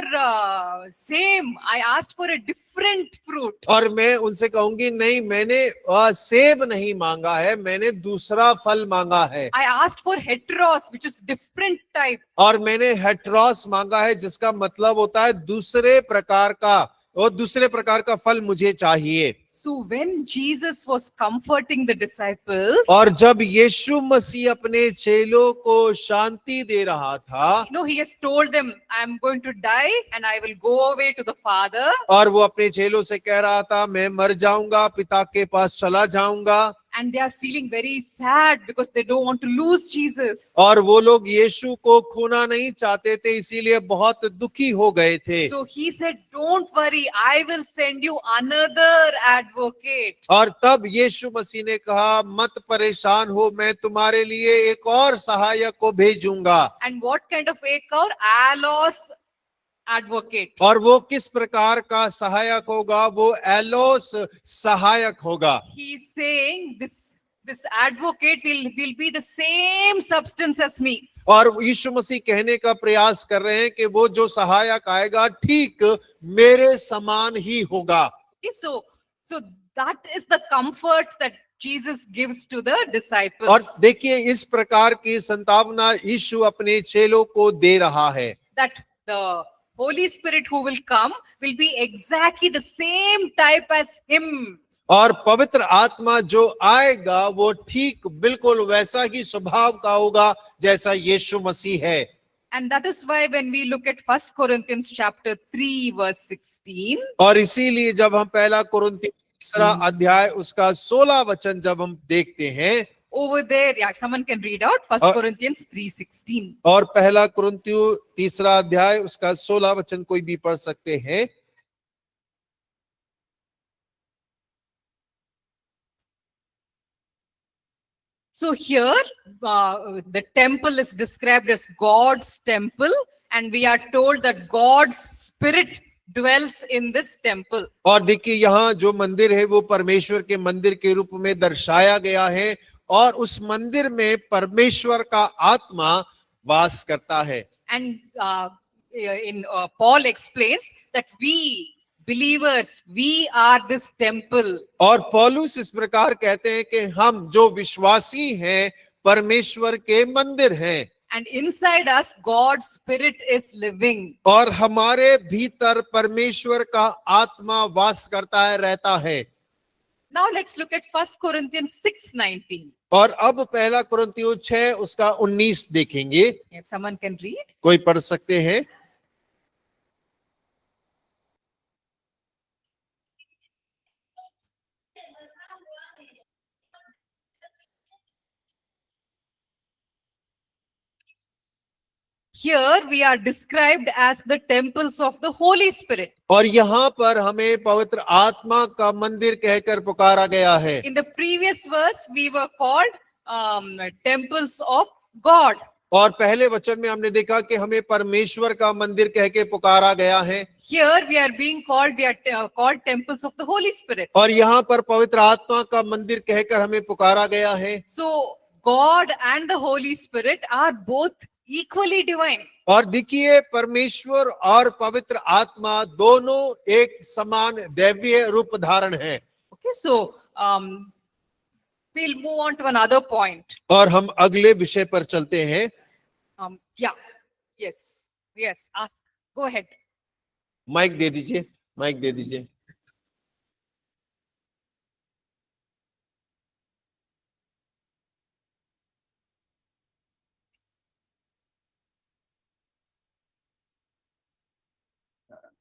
Speaker 2: same. I asked for a different fruit.
Speaker 3: और मैं उनसे कहूंगी नहीं, मैंने सेब नहीं मांगा है, मैंने दूसरा फल मांगा है।
Speaker 2: I asked for heteros, which is different type.
Speaker 3: और मैंने हेटेरोस मांगा है, जिसका मतलब होता है दूसरे प्रकार का, और दूसरे प्रकार का फल मुझे चाहिए।
Speaker 2: So when Jesus was comforting the disciples,
Speaker 3: और जब यीशु मसीह अपने चेलों को शांति दे रहा था,
Speaker 2: he has told them, I'm going to die and I will go away to the Father.
Speaker 3: और वो अपने चेलों से कह रहा था, मैं मर जाऊंगा, पिता के पास चला जाऊंगा।
Speaker 2: And they are feeling very sad because they don't want to lose Jesus.
Speaker 3: और वो लोग यीशु को खोना नहीं चाहते थे, इसीलिए बहुत दुखी हो गए थे।
Speaker 2: So he said, don't worry, I will send you another advocate.
Speaker 3: और तब यीशु मसीह ने कहा, मत परेशान हो, मैं तुम्हारे लिए एक और सहायक को भेजूंगा।
Speaker 2: And what kind of एक और? Alos advocate.
Speaker 3: और वो किस प्रकार का सहायक होगा? वो एलोस सहायक होगा।
Speaker 2: He is saying this advocate will be the same substance as me.
Speaker 3: और यीशु मसीह कहने का प्रयास कर रहे हैं कि वो जो सहायक आएगा ठीक मेरे समान ही होगा।
Speaker 2: Okay, so that is the comfort that Jesus gives to the disciples.
Speaker 3: और देखिए, इस प्रकार की संतावना यीशु अपने चेलों को दे रहा है।
Speaker 2: That the Holy Spirit who will come will be exactly the same type as him.
Speaker 3: और पवित्र आत्मा जो आएगा वो ठीक बिल्कुल वैसा ही स्वभाव का होगा जैसा यीशु मसीह है।
Speaker 2: And that is why when we look at 1 Corinthians chapter 3 verse 16,
Speaker 3: और इसीलिए जब हम पहला कुरिन्थियों तीसरा अध्याय उसका 16 वचन जब हम देखते हैं,
Speaker 2: over there, yeah, someone can read out 1 Corinthians 3:16.
Speaker 3: और पहला कुरिन्थियों तीसरा अध्याय उसका 16 वचन कोई भी पढ़ सकते हैं।
Speaker 2: So here, the temple is described as God's temple, and we are told that God's Spirit dwells in this temple.
Speaker 3: और देखिए, यहाँ जो मंदिर है वो परमेश्वर के मंदिर के रूप में दर्शाया गया है, और उस मंदिर में परमेश्वर का आत्मा वास करता है।
Speaker 2: And Paul explains that we believers, we are this temple.
Speaker 3: और पौलुस इस प्रकार कहते हैं कि हम जो विश्वासी हैं परमेश्वर के मंदिर हैं।
Speaker 2: And inside us, God's Spirit is living.
Speaker 3: और हमारे भीतर परमेश्वर का आत्मा वास करता है, रहता है।
Speaker 2: Now let's look at 1 Corinthians 6:19.
Speaker 3: और अब पहला कुरिन्थियों 6 उसका 19 देखेंगे।
Speaker 2: If someone can read.
Speaker 3: कोई पढ़ सकते हैं?
Speaker 2: Here we are described as the temples of the Holy Spirit.
Speaker 3: और यहाँ पर हमें पवित्र आत्मा का मंदिर कहकर पुकारा गया है।
Speaker 2: In the previous verse, we were called temples of God.
Speaker 3: और पहले वचन में हमने देखा कि हमें परमेश्वर का मंदिर कह के पुकारा गया है।
Speaker 2: Here we are being called, we are called temples of the Holy Spirit.
Speaker 3: और यहाँ पर पवित्र आत्मा का मंदिर कहकर हमें पुकारा गया है।
Speaker 2: So God and the Holy Spirit are both equally divine.
Speaker 3: और देखिए परमेश्वर और पवित्र आत्मा दोनों एक समान दैवीय रूप धारण है।
Speaker 2: Okay, so we'll move on to another point.
Speaker 3: और हम अगले विषय पर चलते हैं।
Speaker 2: Yeah, yes, ask, go ahead.
Speaker 3: Mic दे दीजिए, माइक दे दीजिए।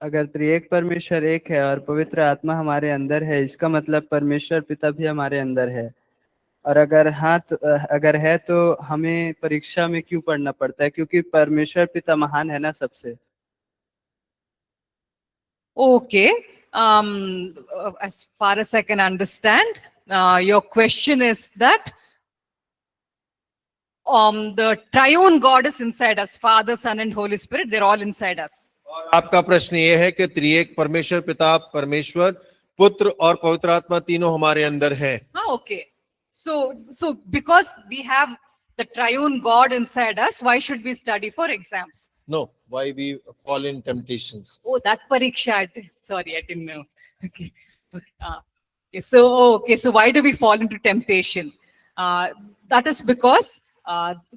Speaker 5: अगर त्रिएक परमेश्वर एक है और पवित्र आत्मा हमारे अंदर है, इसका मतलब परमेश्वर पिता भी हमारे अंदर है। और अगर है तो हमें परीक्षा में क्यों पढ़ना पड़ता है? क्योंकि परमेश्वर पिता महान है ना सबसे।
Speaker 2: Okay, as far as I can understand, your question is that the triune God is inside us, Father, Son and Holy Spirit, they're all inside us.
Speaker 3: और आपका प्रश्न ये है कि त्रिएक परमेश्वर पिता, परमेश्वर पुत्र और पवित्र आत्मा तीनों हमारे अंदर हैं।
Speaker 2: Okay. So because we have the triune God inside us, why should we study for exams?
Speaker 3: No, why we fall in temptations?
Speaker 2: Oh, that pariksha. Sorry, I didn't know. Okay. So why do we fall into temptation? That is because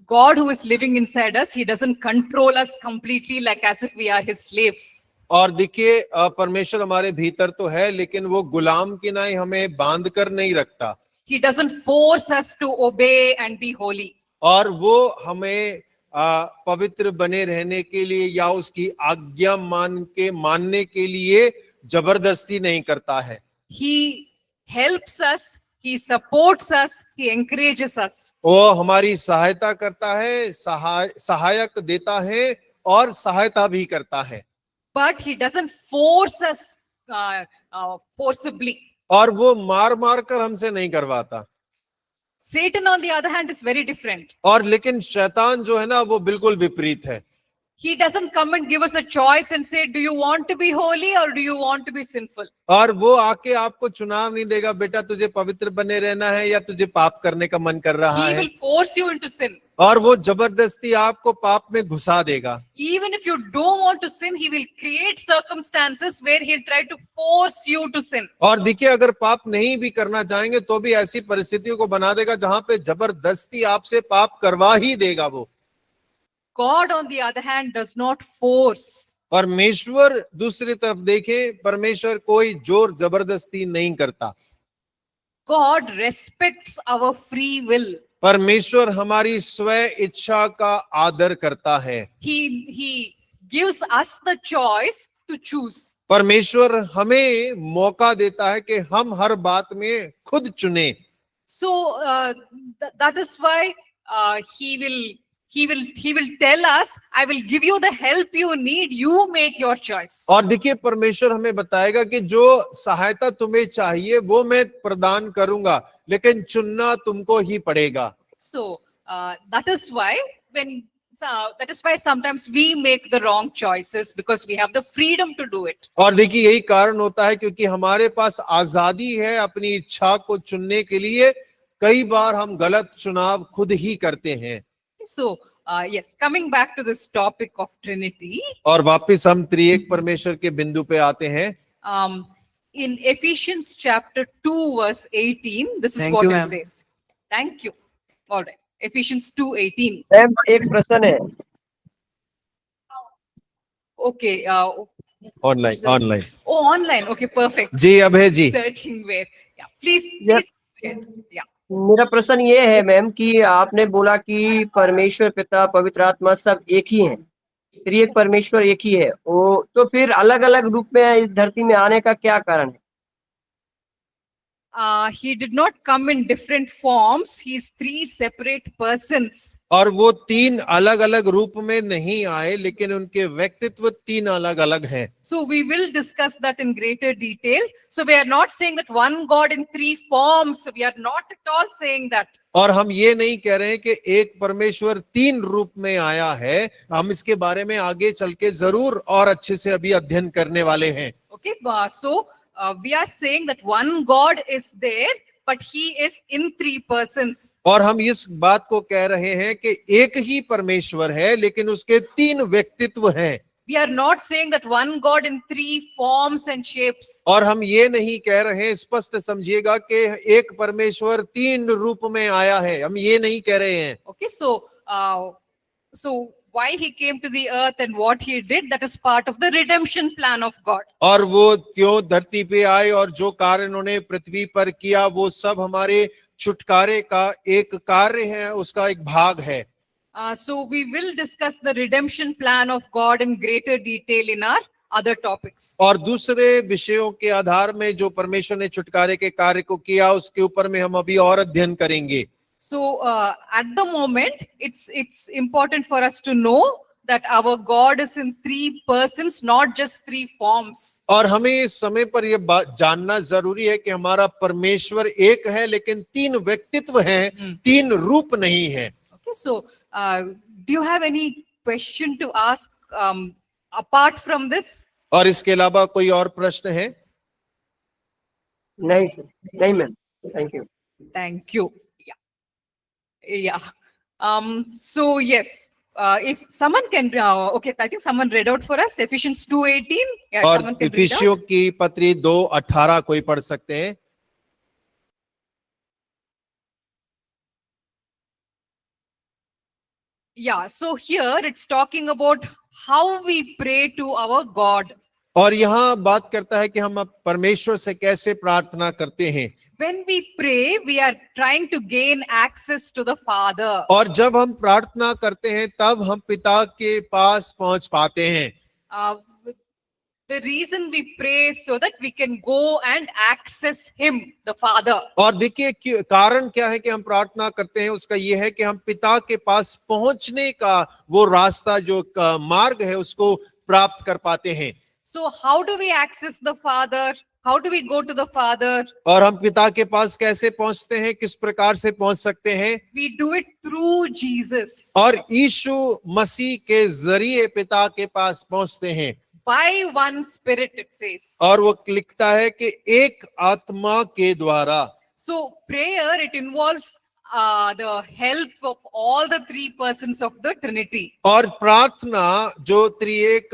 Speaker 2: God who is living inside us, he doesn't control us completely like as if we are his slaves.
Speaker 3: और देखिए परमेश्वर हमारे भीतर तो है, लेकिन वो गुलाम की नाई हमें बांध कर नहीं रखता।
Speaker 2: He doesn't force us to obey and be holy.
Speaker 3: और वो हमें पवित्र बने रहने के लिए या उसकी आज्ञा मानने के लिए जबरदस्ती नहीं करता है।
Speaker 2: He helps us, he supports us, he encourages us.
Speaker 3: वो हमारी सहायता करता है, सहायक देता है और सहायता भी करता है।
Speaker 2: But he doesn't force us forcibly.
Speaker 3: और वो मार कर हमसे नहीं करवाता।
Speaker 2: Satan on the other hand is very different.
Speaker 3: और लेकिन शैतान जो है ना वो बिल्कुल विपरीत है।
Speaker 2: He doesn't come and give us a choice and say, do you want to be holy or do you want to be sinful?
Speaker 3: और वो आके आपको चुनाव नहीं देगा, बेटा तुझे पवित्र बने रहना है या तुझे पाप करने का मन कर रहा
Speaker 2: He
Speaker 3: है।
Speaker 2: will force you into sin.
Speaker 3: और वो जबरदस्ती आपको पाप में घुसा देगा।
Speaker 2: Even if you don't want to sin, he will create circumstances where he'll try to force you to sin.
Speaker 3: और देखिए अगर पाप नहीं भी करना चाहेंगे तो भी ऐसी परिस्थितियों को बना देगा जहां पे जबरदस्ती आपसे पाप करवा ही देगा वो।
Speaker 2: God on the other hand does not force.
Speaker 3: परमेश्वर दूसरी तरफ देखें, परमेश्वर कोई जोर जबरदस्ती नहीं करता।
Speaker 2: God respects our free will.
Speaker 3: परमेश्वर हमारी स्व इच्छा का आदर करता है।
Speaker 2: He gives us the choice to choose.
Speaker 3: परमेश्वर हमें मौका देता है कि हम हर बात में खुद चुने।
Speaker 2: So that is why he will tell us, I will give you the help you need, you make your choice.
Speaker 3: और देखिए परमेश्वर हमें बताएगा कि जो सहायता तुम्हें चाहिए वो मैं प्रदान करूंगा, लेकिन चुनना तुमको ही पड़ेगा।
Speaker 2: So that is why sometimes we make the wrong choices because we have the freedom to do it.
Speaker 3: और देखिए यही कारण होता है क्योंकि हमारे पास आजादी है अपनी इच्छा को चुनने के लिए, कई बार हम गलत चुनाव खुद ही करते हैं।
Speaker 2: So yes, coming back to this topic of Trinity.
Speaker 3: और वापस हम त्रिएक परमेश्वर के बिंदु पे आते हैं।
Speaker 2: In Ephesians chapter 2 verse 18, this is
Speaker 5: Thank
Speaker 2: what
Speaker 5: you,
Speaker 2: it
Speaker 5: ma'am.
Speaker 2: says. Thank you. All right. Ephesians 2:18.
Speaker 6: Ma'am एक प्रश्न है।
Speaker 2: Okay.
Speaker 3: Online
Speaker 2: Oh, online. Okay, perfect.
Speaker 3: जी Abhay ji.
Speaker 2: Searching where. Yeah. Please.
Speaker 6: Yes.
Speaker 2: Yeah.
Speaker 6: मेरा प्रश्न ये है मैम कि आपने बोला कि परमेश्वर पिता पवित्र आत्मा सब एक ही हैं, त्रिएक परमेश्वर एक ही है, वो तो फिर अलग अलग रूप में इस धरती में आने का क्या कारण है?
Speaker 2: he did not come in different forms. He's three separate persons.
Speaker 3: और वो तीन अलग अलग रूप में नहीं आए, लेकिन उनके व्यक्तित्व तीन अलग अलग हैं।
Speaker 2: So we will discuss that in greater detail. So we are not saying that one God in three forms. We are not at all saying that.
Speaker 3: और हम ये नहीं कह रहे हैं कि एक परमेश्वर तीन रूप में आया है। हम इसके बारे में आगे चल के जरूर और अच्छे से अभी अध्ययन करने वाले हैं।
Speaker 2: Okay, so we are saying that one God is there, but he is in three persons.
Speaker 3: और हम इस बात को कह रहे हैं कि एक ही परमेश्वर है, लेकिन उसके तीन व्यक्तित्व हैं।
Speaker 2: We are not saying that one God in three forms and shapes.
Speaker 3: और हम ये नहीं कह रहे, स्पष्ट समझिएगा कि एक परमेश्वर तीन रूप में आया है, हम ये नहीं कह रहे हैं।
Speaker 2: Okay, so why he came to the earth and what he did, that is part of the redemption plan of God.
Speaker 3: और वो क्यों धरती पे आए और जो कार्य उन्होंने पृथ्वी पर किया, वो सब हमारे छुटकारे का एक कार्य है, उसका एक भाग है।
Speaker 2: So we will discuss the redemption plan of God in greater detail in our other topics.
Speaker 3: और दूसरे विषयों के आधार में जो परमेश्वर ने छुटकारे के कार्य को किया, उसके ऊपर में हम अभी और अध्ययन करेंगे।
Speaker 2: So at the moment, it's important for us to know that our God is in three persons, not just three forms.
Speaker 3: और हमें इस समय पर यह बात जानना जरूरी है कि हमारा परमेश्वर एक है, लेकिन तीन व्यक्तित्व हैं, तीन रूप नहीं है।
Speaker 2: Okay, so do you have any question to ask apart from this?
Speaker 3: और इसके अलावा कोई और प्रश्न है?
Speaker 6: नहीं सर, नहीं ma'am, thank you.
Speaker 2: Thank you. Yeah. So yes, if someone can, okay, I think someone read out for us Ephesians 2:18. Yeah,
Speaker 3: और
Speaker 2: someone can read out.
Speaker 3: इफिसियों की पत्री 2:18 कोई पढ़ सकते हैं?
Speaker 2: Yeah, so here it's talking about how we pray to our God.
Speaker 3: और यहाँ बात करता है कि हम अब परमेश्वर से कैसे प्रार्थना करते हैं।
Speaker 2: When we pray, we are trying to gain access to the Father.
Speaker 3: और जब हम प्रार्थना करते हैं, तब हम पिता के पास पहुंच पाते हैं।
Speaker 2: The reason we pray is so that we can go and access Him, the Father.
Speaker 3: और देखिए कारण क्या है कि हम प्रार्थना करते हैं, उसका ये है कि हम पिता के पास पहुंचने का वो रास्ता जो मार्ग है, उसको प्राप्त कर पाते हैं।
Speaker 2: So how do we access the Father? How do we go to the Father?
Speaker 3: और हम पिता के पास कैसे पहुंचते हैं, किस प्रकार से पहुंच सकते हैं?
Speaker 2: We do it through Jesus.
Speaker 3: और यीशु मसीह के जरिए पिता के पास पहुंचते हैं।
Speaker 2: By one Spirit, it says.
Speaker 3: और वो लिखता है कि एक आत्मा के द्वारा।
Speaker 2: So prayer, it involves the help of all the three persons of the Trinity.
Speaker 3: और प्रार्थना जो त्रिएक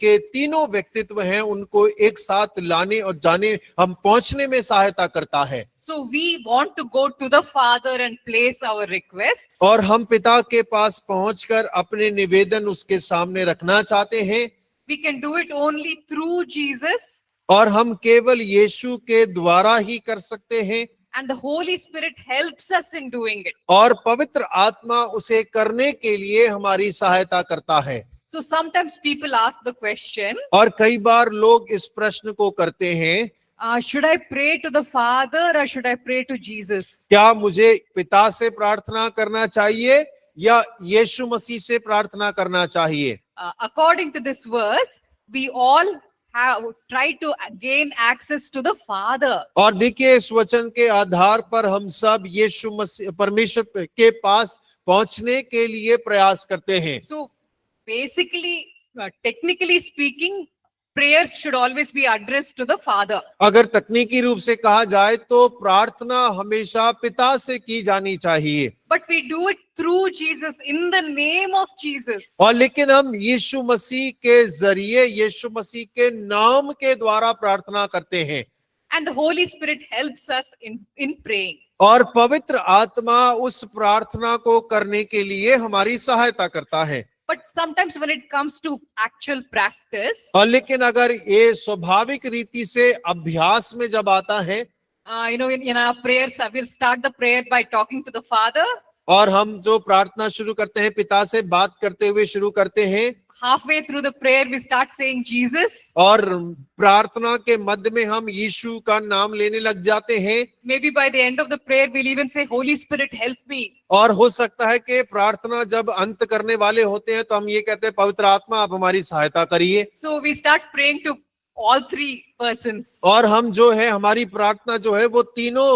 Speaker 3: के तीनों व्यक्तित्व हैं, उनको एक साथ लाने और जाने, हम पहुंचने में सहायता करता है।
Speaker 2: So we want to go to the Father and place our requests.
Speaker 3: और हम पिता के पास पहुंचकर अपने निवेदन उसके सामने रखना चाहते हैं।
Speaker 2: We can do it only through Jesus.
Speaker 3: और हम केवल यीशु के द्वारा ही कर सकते हैं।
Speaker 2: And the Holy Spirit helps us in doing it.
Speaker 3: और पवित्र आत्मा उसे करने के लिए हमारी सहायता करता है।
Speaker 2: So sometimes people ask the question,
Speaker 3: और कई बार लोग इस प्रश्न को करते हैं,
Speaker 2: should I pray to the Father or should I pray to Jesus?
Speaker 3: क्या मुझे पिता से प्रार्थना करना चाहिए या यीशु मसीह से प्रार्थना करना चाहिए?
Speaker 2: According to this verse, we all have tried to gain access to the Father.
Speaker 3: और देखिए इस वचन के आधार पर हम सब यीशु मसीह परमेश्वर के पास पहुंचने के लिए प्रयास करते हैं।
Speaker 2: So basically, technically speaking, prayers should always be addressed to the Father.
Speaker 3: अगर तकनीकी रूप से कहा जाए तो प्रार्थना हमेशा पिता से की जानी चाहिए।
Speaker 2: But we do it through Jesus, in the name of Jesus.
Speaker 3: और लेकिन हम यीशु मसीह के जरिए, यीशु मसीह के नाम के द्वारा प्रार्थना करते हैं।
Speaker 2: And the Holy Spirit helps us in praying.
Speaker 3: और पवित्र आत्मा उस प्रार्थना को करने के लिए हमारी सहायता करता है।
Speaker 2: But sometimes when it comes to actual practice,
Speaker 3: और लेकिन अगर ये स्वाभाविक रीति से अभ्यास में जब आता है,
Speaker 2: in our prayers, we'll start the prayer by talking to the Father.
Speaker 3: और हम जो प्रार्थना शुरू करते हैं पिता से बात करते हुए शुरू करते हैं,
Speaker 2: Halfway through the prayer, we start saying Jesus.
Speaker 3: और प्रार्थना के मध्य में हम यीशु का नाम लेने लग जाते हैं।
Speaker 2: Maybe by the end of the prayer, we'll even say, Holy Spirit, help me.
Speaker 3: और हो सकता है कि प्रार्थना जब अंत करने वाले होते हैं तो हम ये कहते हैं पवित्र आत्मा आप हमारी सहायता करिए।
Speaker 2: So we start praying to all three persons.
Speaker 3: और हम जो है हमारी प्रार्थना जो है वो तीनों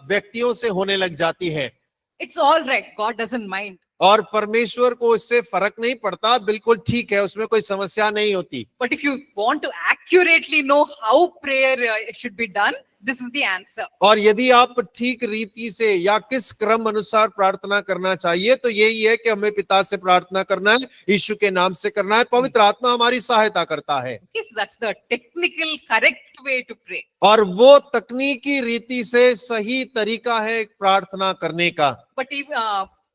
Speaker 3: व्यक्तियों से होने लग जाती है।
Speaker 2: It's all right. God doesn't mind.
Speaker 3: और परमेश्वर को इससे फर्क नहीं पड़ता, बिल्कुल ठीक है, उसमें कोई समस्या नहीं होती।
Speaker 2: But if you want to accurately know how prayer should be done, this is the answer.
Speaker 3: और यदि आप ठीक रीति से या किस क्रम अनुसार प्रार्थना करना चाहिए तो यही है कि हमें पिता से प्रार्थना करना है, यीशु के नाम से करना है, पवित्र आत्मा हमारी सहायता करता है।
Speaker 2: Okay, so that's the technical correct way to pray.
Speaker 3: और वो तकनीकी रीति से सही तरीका है प्रार्थना करने का।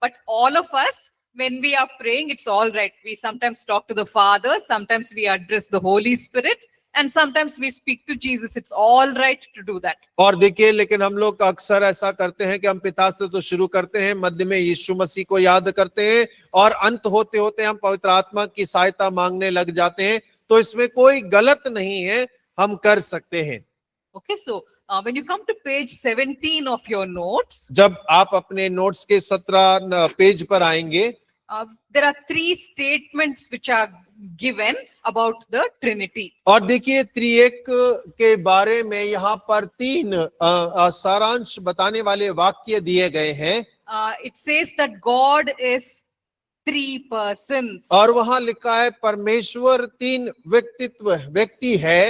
Speaker 2: But all of us, when we are praying, it's all right. We sometimes talk to the Father, sometimes we address the Holy Spirit, and sometimes we speak to Jesus. It's all right to do that.
Speaker 3: और देखिए, लेकिन हम लोग अक्सर ऐसा करते हैं कि हम पिता से तो शुरू करते हैं, मध्य में यीशु मसीह को याद करते हैं और अंत होते होते हम पवित्र आत्मा की सहायता मांगने लग जाते हैं। तो इसमें कोई गलत नहीं है, हम कर सकते हैं।
Speaker 2: Okay, so when you come to page 17 of your notes,
Speaker 3: जब आप अपने नोट्स के 17 पेज पर आएंगे,
Speaker 2: there are three statements which are given about the Trinity.
Speaker 3: और देखिए त्रिएक के बारे में यहाँ पर 3 सारांश बताने वाले वाक्य दिए गए हैं।
Speaker 2: It says that God is 3 persons.
Speaker 3: और वहां लिखा है परमेश्वर 3 व्यक्ति है।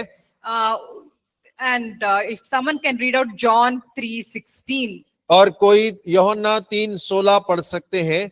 Speaker 2: And if someone can read out John 3:16.
Speaker 3: और कोई यूहन्ना 3:16 पढ़ सकते हैं।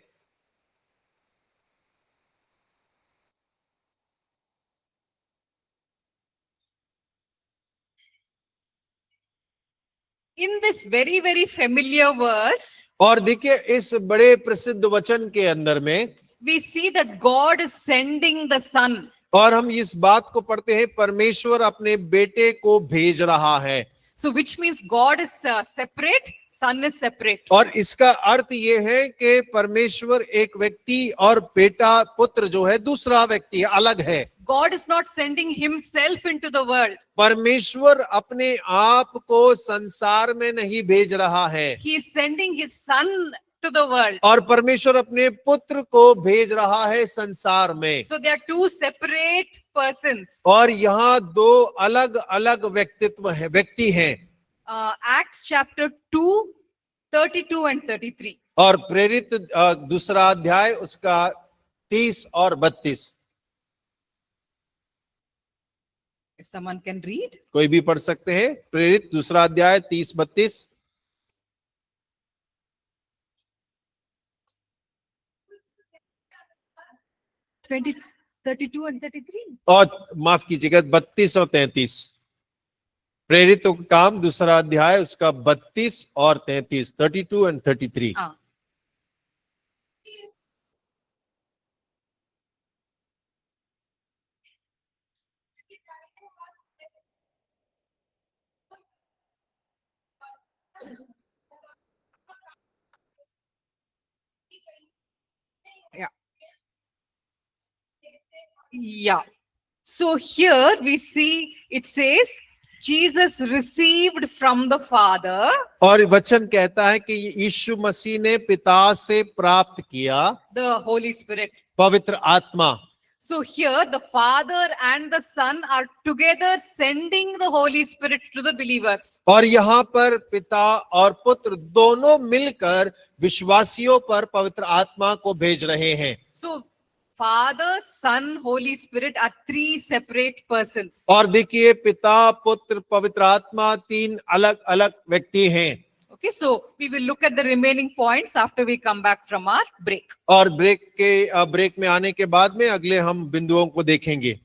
Speaker 2: In this very, very familiar verse,
Speaker 3: और देखिए इस बड़े प्रसिद्ध वचन के अंदर में
Speaker 2: we see that God is sending the Son.
Speaker 3: और हम इस बात को पढ़ते हैं परमेश्वर अपने बेटे को भेज रहा है।
Speaker 2: So which means God is separate, Son is separate.
Speaker 3: और इसका अर्थ ये है कि परमेश्वर एक व्यक्ति और बेटा पुत्र जो है दूसरा व्यक्ति अलग है।
Speaker 2: God is not sending himself into the world.
Speaker 3: परमेश्वर अपने आप को संसार में नहीं भेज रहा है,
Speaker 2: He is sending his Son to the world.
Speaker 3: और परमेश्वर अपने पुत्र को भेज रहा है संसार में।
Speaker 2: So there are 2 separate persons.
Speaker 3: और यहाँ 2 अलग अलग व्यक्ति हैं।
Speaker 2: Acts chapter 2, 32 and 33.
Speaker 3: और प्रेरित दूसरा अध्याय उसका 30 और 32।
Speaker 2: If someone can read.
Speaker 3: कोई भी पढ़ सकते हैं, प्रेरित दूसरा अध्याय 30-32।
Speaker 2: 32 and 33.
Speaker 3: और माफ कीजिएगा 32 और 33। प्रेरितों का काम दूसरा अध्याय उसका 32 और 33, 32 and 33।
Speaker 2: Yeah. So here we see it says Jesus received from the Father
Speaker 3: और वचन कहता है कि यीशु मसीह ने पिता से प्राप्त किया
Speaker 2: the Holy Spirit.
Speaker 3: पवित्र आत्मा।
Speaker 2: So here the Father and the Son are together sending the Holy Spirit to the believers.
Speaker 3: और यहाँ पर पिता और पुत्र दोनों मिलकर विश्वासियों पर पवित्र आत्मा को भेज रहे हैं।
Speaker 2: So Father, Son, Holy Spirit are 3 separate persons.
Speaker 3: और देखिए पिता पुत्र पवित्र आत्मा 3 अलग अलग व्यक्ति हैं।
Speaker 2: Okay, so we will look at the remaining points after we come back from our break.
Speaker 3: और ब्रेक में आने के बाद में अगले हम बिंदुओं को देखेंगे।